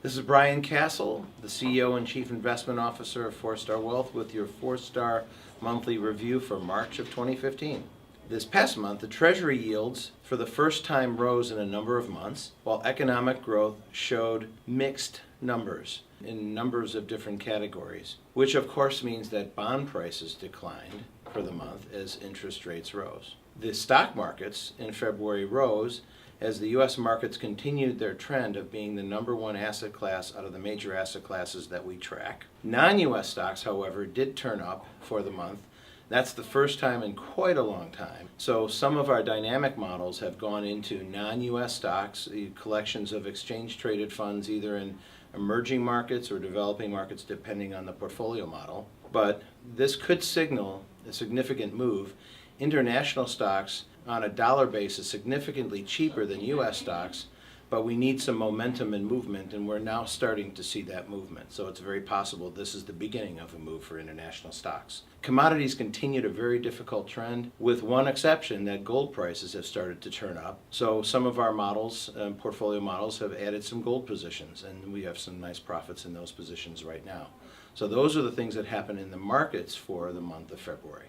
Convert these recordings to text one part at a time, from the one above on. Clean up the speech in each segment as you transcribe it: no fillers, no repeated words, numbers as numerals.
This is Brian Castle, the CEO and Chief Investment Officer of FourStar Wealth with your FourStar monthly review for March of 2015. This past month, the Treasury yields for the first time rose in a number of months, while economic growth showed mixed numbers in numbers of different categories, which of course means that bond prices declined for the month as interest rates rose. The stock markets in February rose as the U.S. markets continued their trend of being the number one asset class out of the major asset classes that we track. Non-U.S. stocks, however, did turn up for the month. That's the first time in quite a long time. So some of our dynamic models have gone into non-U.S. stocks, collections of exchange-traded funds either in emerging markets or developing markets depending on the portfolio model. But this could signal a significant move. International stocks on a dollar basis significantly cheaper than U.S. stocks, but we need some momentum and movement, and we're now starting to see that movement. So it's very possible this is the beginning of a move for international stocks. Commodities continued a very difficult trend, with one exception, that gold prices have started to turn up. So some of our models, portfolio models, have added some gold positions, and we have some nice profits in those positions right now. So those are the things that happen in the markets for the month of February.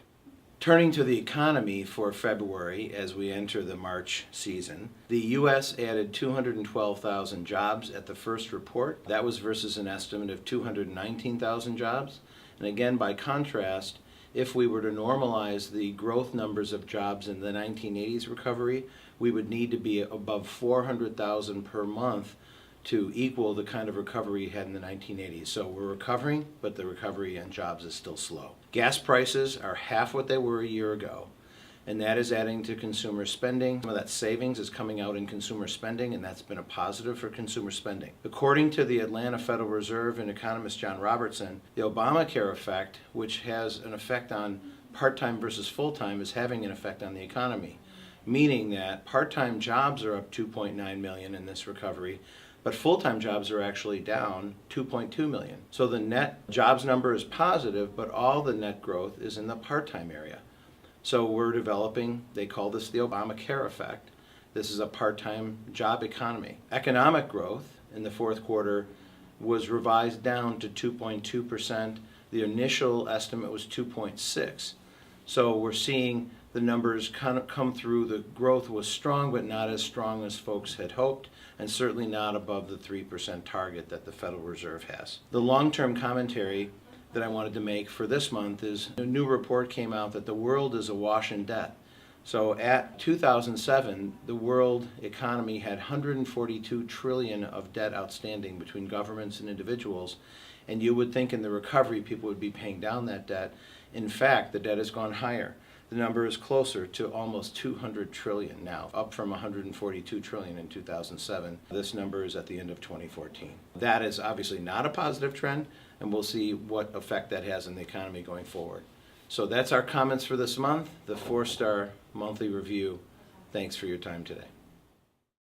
Turning to the economy for February as we enter the March season, the U.S. added 212,000 jobs at the first report. That was versus an estimate of 219,000 jobs. And again, by contrast, if we were to normalize the growth numbers of jobs in the 1980s recovery, we would need to be above 400,000 per month to equal the kind of recovery we had in the 1980s. So we're recovering, but the recovery in jobs is still slow. Gas prices are half what they were a year ago, and that is adding to consumer spending. Some of that savings is coming out in consumer spending, and that's been a positive for consumer spending. According to the Atlanta Federal Reserve and economist John Robertson, the Obamacare effect, which has an effect on part-time versus full-time, is having an effect on the economy, meaning that part-time jobs are up 2.9 million in this recovery, but full-time jobs are actually down 2.2 million. So the net jobs number is positive, but all the net growth is in the part-time area. So we're developing, they call this the Obamacare effect. This is a part-time job economy. Economic growth in the fourth quarter was revised down to 2.2%. The initial estimate was 2.6. So we're seeing the numbers kind of come through. The growth was strong, but not as strong as folks had hoped, and certainly not above the 3% target that the Federal Reserve has. The long-term commentary that I wanted to make for this month is a new report came out that the world is awash in debt. So at 2007, the world economy had 142 trillion of debt outstanding between governments and individuals, and you would think in the recovery people would be paying down that debt. In fact, the debt has gone higher. The number is closer to almost 200 trillion now, up from 142 trillion in 2007. This number is at the end of 2014. That is obviously not a positive trend, and we'll see what effect that has on the economy going forward. So that's our comments for this month, the FourStar Monthly Review. Thanks for your time today.